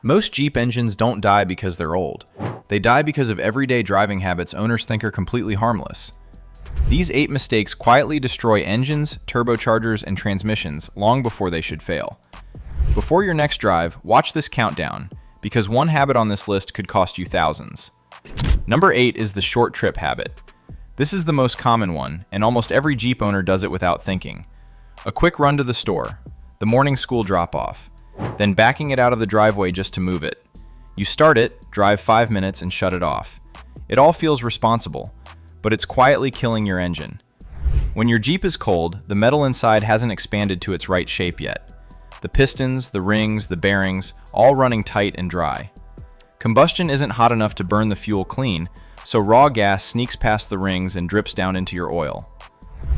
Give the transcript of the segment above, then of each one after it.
Most Jeep engines don't die because they're old. They die because of everyday driving habits owners think are completely harmless. These 8 mistakes quietly destroy engines, turbochargers, and transmissions long before they should fail. Before your next drive, watch this countdown, because one habit on this list could cost you thousands. Number 8 is the short trip habit. This is the most common one, and almost every Jeep owner does it without thinking. A quick run to the store, the morning school drop-off, then backing it out of the driveway just to move it. You start it, drive 5 minutes, and shut it off. It all feels responsible, but it's quietly killing your engine. When your Jeep is cold, the metal inside hasn't expanded to its right shape yet. The pistons, the rings, the bearings, all running tight and dry. Combustion isn't hot enough to burn the fuel clean, so raw gas sneaks past the rings and drips down into your oil.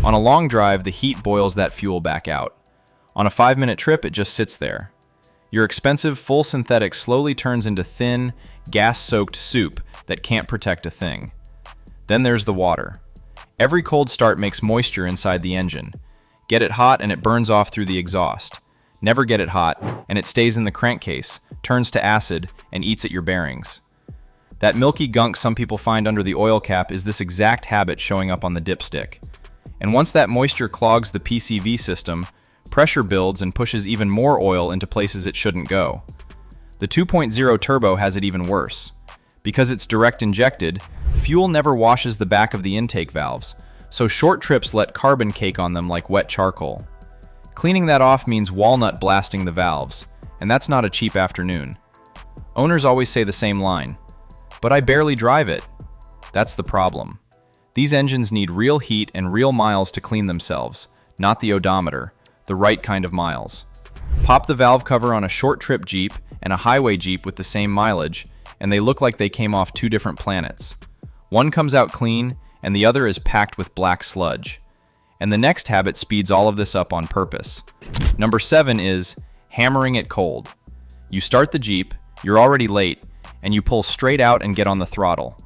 On a long drive, the heat boils that fuel back out. On a 5-minute trip, it just sits there. Your expensive full synthetic slowly turns into thin, gas-soaked soup that can't protect a thing. Then there's the water. Every cold start makes moisture inside the engine. Get it hot and it burns off through the exhaust. Never get it hot, and it stays in the crankcase, turns to acid, and eats at your bearings. That milky gunk some people find under the oil cap is this exact habit showing up on the dipstick. And once that moisture clogs the PCV system, pressure builds and pushes even more oil into places it shouldn't go. The 2.0 turbo has it even worse. Because it's direct injected, fuel never washes the back of the intake valves, so short trips let carbon cake on them like wet charcoal. Cleaning that off means walnut blasting the valves, and that's not a cheap afternoon. Owners always say the same line, "But I barely drive it." That's the problem. These engines need real heat and real miles to clean themselves, not the odometer, the right kind of miles. Pop the valve cover on a short trip Jeep and a highway Jeep with the same mileage, and they look like they came off 2 different planets. One comes out clean, and the other is packed with black sludge. And the next habit speeds all of this up on purpose. Number 7 is hammering it cold. You start the Jeep, you're already late, and you pull straight out and get on the throttle.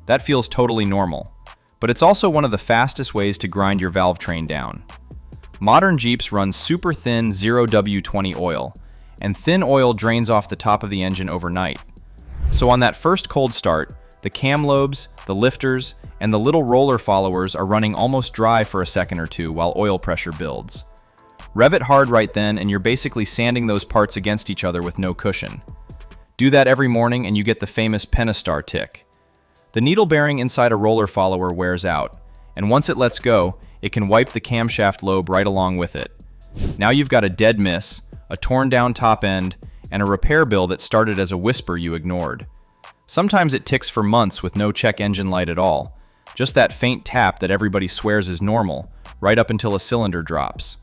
That feels totally normal, but it's also one of the fastest ways to grind your valve train down. Modern Jeeps run super thin 0W20 oil, and thin oil drains off the top of the engine overnight. So on that first cold start, the cam lobes, the lifters, and the little roller followers are running almost dry for a second or two while oil pressure builds. Rev it hard right then and you're basically sanding those parts against each other with no cushion. Do that every morning and you get the famous Pentastar tick. The needle bearing inside a roller follower wears out, and once it lets go, it can wipe the camshaft lobe right along with it. Now you've got a dead miss, a torn down top end, and a repair bill that started as a whisper you ignored. Sometimes it ticks for months with no check engine light at all, just that faint tap that everybody swears is normal, right up until a cylinder drops.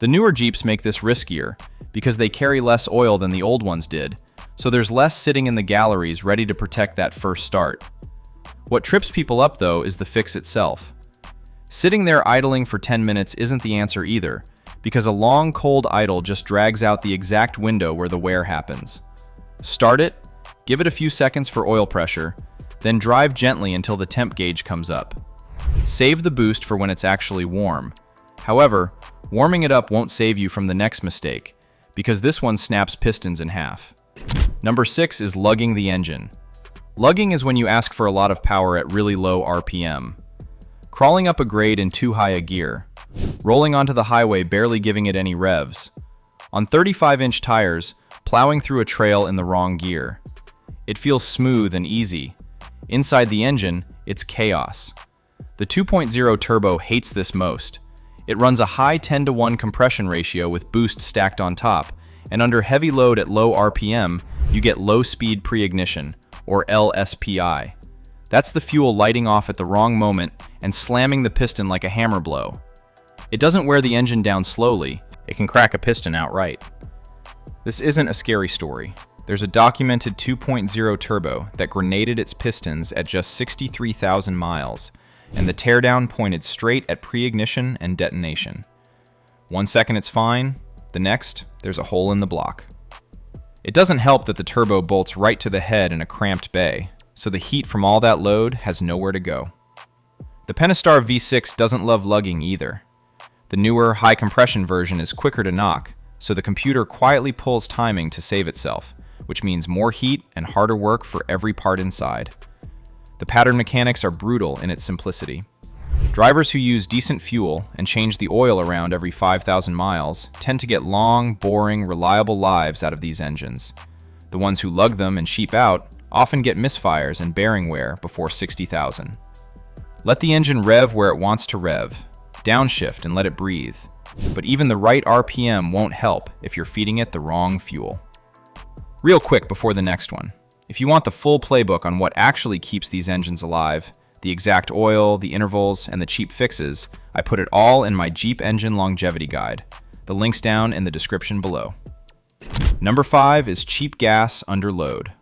The newer Jeeps make this riskier, because they carry less oil than the old ones did, so there's less sitting in the galleries ready to protect that first start. What trips people up though is the fix itself. Sitting there idling for 10 minutes isn't the answer either, because a long cold idle just drags out the exact window where the wear happens. Start it, give it a few seconds for oil pressure, then drive gently until the temp gauge comes up. Save the boost for when it's actually warm. However, warming it up won't save you from the next mistake, because this one snaps pistons in half. Number 6 is lugging the engine. Lugging is when you ask for a lot of power at really low RPM. Crawling up a grade in too high a gear. Rolling onto the highway barely giving it any revs. On 35-inch tires, plowing through a trail in the wrong gear. It feels smooth and easy. Inside the engine, it's chaos. The 2.0 turbo hates this most. It runs a high 10-to-1 compression ratio with boost stacked on top, and under heavy load at low RPM, you get low-speed pre-ignition, or LSPI. That's the fuel lighting off at the wrong moment and slamming the piston like a hammer blow. It doesn't wear the engine down slowly, it can crack a piston outright. This isn't a scary story. There's a documented 2.0 turbo that grenaded its pistons at just 63,000 miles, and the teardown pointed straight at pre-ignition and detonation. 1 second it's fine, the next, there's a hole in the block. It doesn't help that the turbo bolts right to the head in a cramped bay, so the heat from all that load has nowhere to go. The Pentastar V6 doesn't love lugging either. The newer, high-compression version is quicker to knock, so the computer quietly pulls timing to save itself, which means more heat and harder work for every part inside. The pattern mechanics are brutal in its simplicity. Drivers who use decent fuel and change the oil around every 5,000 miles tend to get long, boring, reliable lives out of these engines. The ones who lug them and sheep out often get misfires and bearing wear before 60,000. Let the engine rev where it wants to rev. Downshift and let it breathe. But even the right RPM won't help if you're feeding it the wrong fuel. Real quick before the next one, if you want the full playbook on what actually keeps these engines alive, the exact oil, the intervals, and the cheap fixes, I put it all in my Jeep Engine Longevity Guide. The link's down in the description below. Number 5 is cheap gas under load.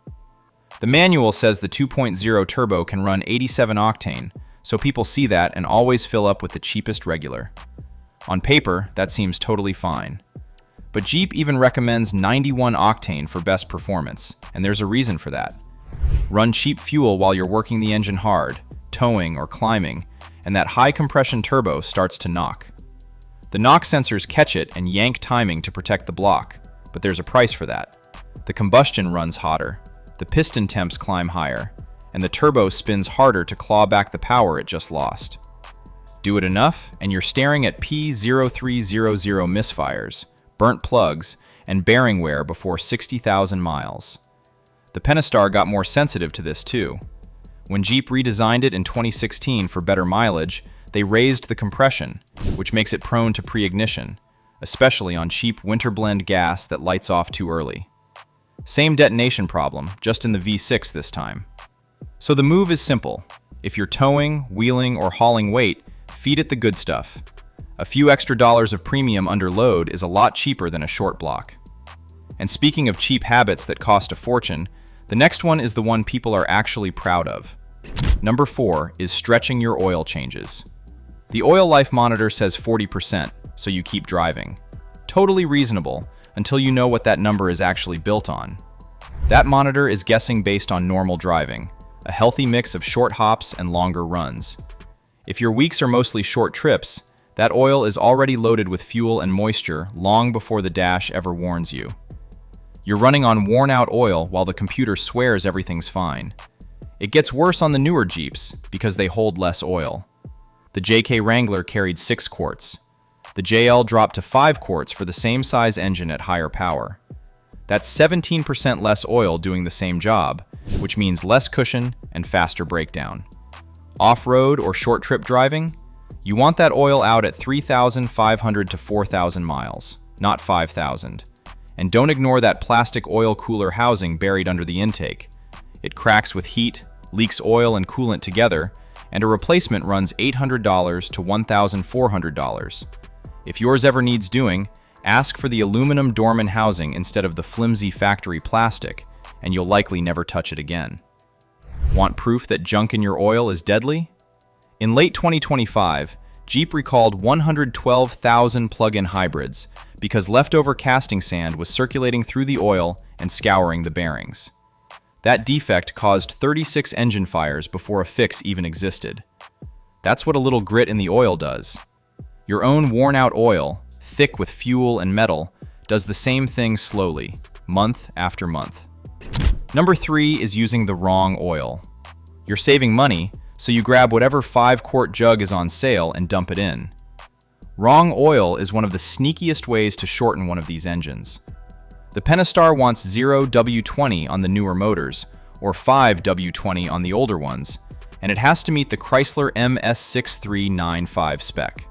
The manual says the 2.0 turbo can run 87 octane, so people see that and always fill up with the cheapest regular. On paper, that seems totally fine. But Jeep even recommends 91 octane for best performance, and there's a reason for that. Run cheap fuel while you're working the engine hard, towing or climbing, and that high compression turbo starts to knock. The knock sensors catch it and yank timing to protect the block, but there's a price for that. The combustion runs hotter, the piston temps climb higher, and the turbo spins harder to claw back the power it just lost. Do it enough, and you're staring at P0300 misfires, burnt plugs, and bearing wear before 60,000 miles. The Pentastar got more sensitive to this too. When Jeep redesigned it in 2016 for better mileage, they raised the compression, which makes it prone to pre-ignition, especially on cheap winter blend gas that lights off too early. Same detonation problem, just in the V6 this time. So the move is simple. If you're towing, wheeling, or hauling weight, feed it the good stuff. A few extra dollars of premium under load is a lot cheaper than a short block. And speaking of cheap habits that cost a fortune, the next one is the one people are actually proud of. Number 4 is stretching your oil changes. The oil life monitor says 40%, so you keep driving. Totally reasonable, until you know what that number is actually built on. That monitor is guessing based on normal driving, a healthy mix of short hops and longer runs. If your weeks are mostly short trips, that oil is already loaded with fuel and moisture long before the dash ever warns you. You're running on worn-out oil while the computer swears everything's fine. It gets worse on the newer Jeeps because they hold less oil. The JK Wrangler carried 6 quarts. The JL dropped to 5 quarts for the same size engine at higher power. That's 17% less oil doing the same job, which means less cushion and faster breakdown. Off-road or short trip driving? You want that oil out at 3,500 to 4,000 miles, not 5,000. And don't ignore that plastic oil cooler housing buried under the intake. It cracks with heat, leaks oil and coolant together, and a replacement runs $800 to $1,400. If yours ever needs doing, ask for the aluminum Dorman housing instead of the flimsy factory plastic, and you'll likely never touch it again. Want proof that junk in your oil is deadly? In late 2025, Jeep recalled 112,000 plug-in hybrids because leftover casting sand was circulating through the oil and scouring the bearings. That defect caused 36 engine fires before a fix even existed. That's what a little grit in the oil does. Your own worn-out oil, thick with fuel and metal, does the same thing slowly, month after month. Number 3 is using the wrong oil. You're saving money, so you grab whatever 5-quart jug is on sale and dump it in. Wrong oil is one of the sneakiest ways to shorten one of these engines. The Pentastar wants 0W20 on the newer motors, or 5W20 on the older ones, and it has to meet the Chrysler MS6395 spec.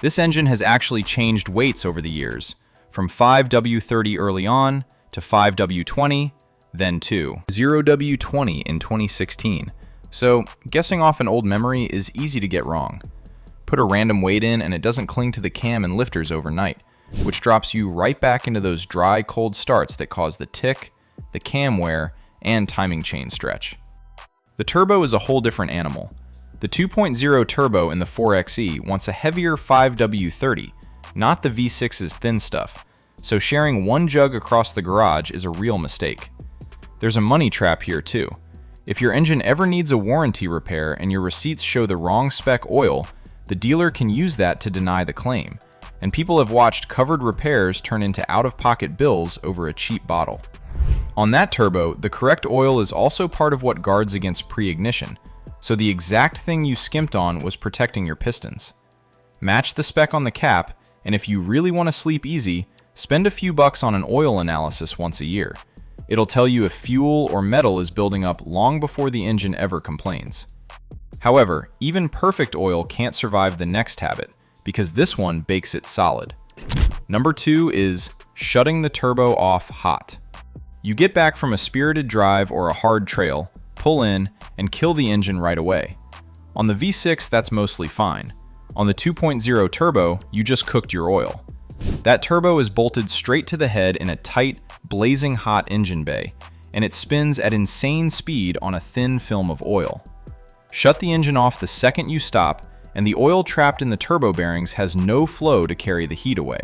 This engine has actually changed weights over the years, from 5W30 early on to 5W20, then to 0W20 in 2016. So, guessing off an old memory is easy to get wrong. Put a random weight in and it doesn't cling to the cam and lifters overnight, which drops you right back into those dry, cold starts that cause the tick, the cam wear, and timing chain stretch. The turbo is a whole different animal. The 2.0 turbo in the 4xe wants a heavier 5W30, not the V6's thin stuff, so sharing one jug across the garage is a real mistake. There's a money trap here too. If your engine ever needs a warranty repair and your receipts show the wrong spec oil, the dealer can use that to deny the claim, and people have watched covered repairs turn into out-of-pocket bills over a cheap bottle. On that turbo, the correct oil is also part of what guards against pre-ignition, so the exact thing you skimped on was protecting your pistons. Match the spec on the cap, and if you really want to sleep easy, spend a few bucks on an oil analysis once a year. It'll tell you if fuel or metal is building up long before the engine ever complains. However, even perfect oil can't survive the next habit, because this one bakes it solid. Number 2 is shutting the turbo off hot. You get back from a spirited drive or a hard trail, pull in, and kill the engine right away. On the V6, that's mostly fine. On the 2.0 turbo, you just cooked your oil. That turbo is bolted straight to the head in a tight, blazing hot engine bay, and it spins at insane speed on a thin film of oil. Shut the engine off the second you stop, and the oil trapped in the turbo bearings has no flow to carry the heat away.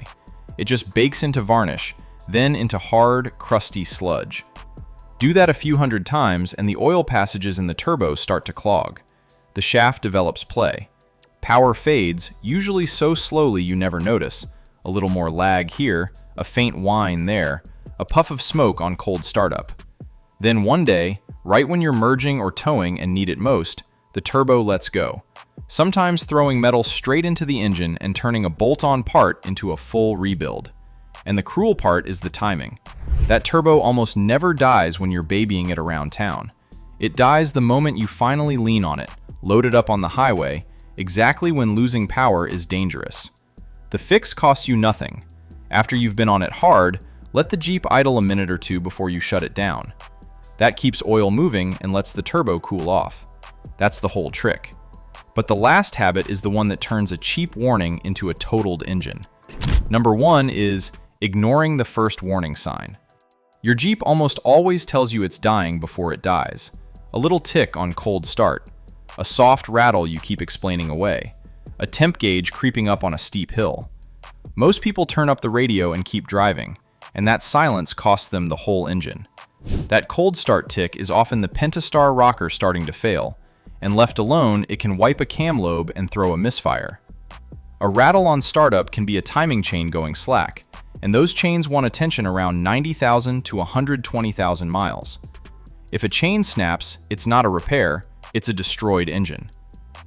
It just bakes into varnish, then into hard, crusty sludge. Do that a few hundred times, and the oil passages in the turbo start to clog. The shaft develops play. Power fades, usually so slowly you never notice. A little more lag here, a faint whine there, a puff of smoke on cold startup. Then one day, right when you're merging or towing and need it most, the turbo lets go, sometimes throwing metal straight into the engine and turning a bolt-on part into a full rebuild. And the cruel part is the timing. That turbo almost never dies when you're babying it around town. It dies the moment you finally lean on it, load it up on the highway, exactly when losing power is dangerous. The fix costs you nothing. After you've been on it hard, let the Jeep idle a minute or two before you shut it down. That keeps oil moving and lets the turbo cool off. That's the whole trick. But the last habit is the one that turns a cheap warning into a totaled engine. Number 1 is ignoring the first warning sign. Your Jeep almost always tells you it's dying before it dies. A little tick on cold start. A soft rattle you keep explaining away. A temp gauge creeping up on a steep hill. Most people turn up the radio and keep driving, and that silence costs them the whole engine. That cold start tick is often the Pentastar rocker starting to fail, and left alone, it can wipe a cam lobe and throw a misfire. A rattle on startup can be a timing chain going slack, and those chains want attention around 90,000 to 120,000 miles. If a chain snaps, it's not a repair, it's a destroyed engine.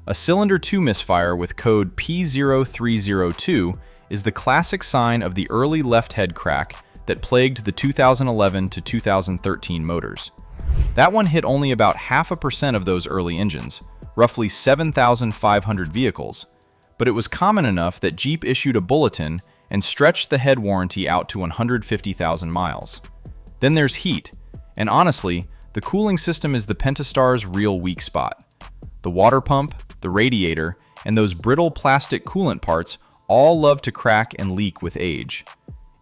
A cylinder 2 misfire with code P0302 is the classic sign of the early left head crack that plagued the 2011 to 2013 motors. That one hit only about 0.5% of those early engines, roughly 7,500 vehicles, but it was common enough that Jeep issued a bulletin and stretched the head warranty out to 150,000 miles. Then there's heat, and honestly, the cooling system is the Pentastar's real weak spot. The water pump, the radiator, and those brittle plastic coolant parts all love to crack and leak with age.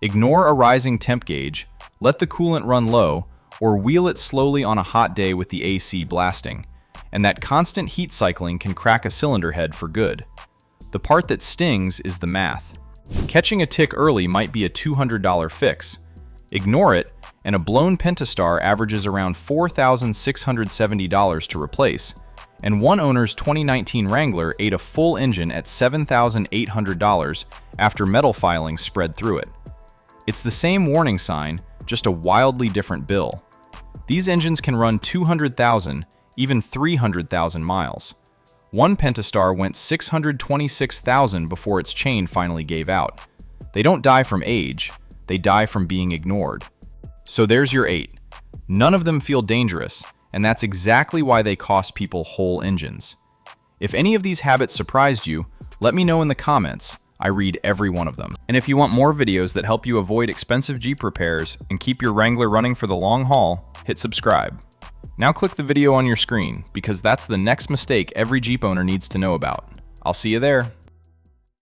Ignore a rising temp gauge, let the coolant run low, or wheel it slowly on a hot day with the AC blasting, and that constant heat cycling can crack a cylinder head for good. The part that stings is the math. Catching a tick early might be a $200 fix. Ignore it, and a blown Pentastar averages around $4,670 to replace, and one owner's 2019 Wrangler ate a full engine at $7,800 after metal filings spread through it. It's the same warning sign, just a wildly different bill. These engines can run 200,000, even 300,000 miles. One Pentastar went 626,000 before its chain finally gave out. They don't die from age, they die from being ignored. So there's your 8. None of them feel dangerous, and that's exactly why they cost people whole engines. If any of these habits surprised you, let me know in the comments. I read every one of them. And if you want more videos that help you avoid expensive Jeep repairs and keep your Wrangler running for the long haul, hit subscribe. Now click the video on your screen, because that's the next mistake every Jeep owner needs to know about. I'll see you there.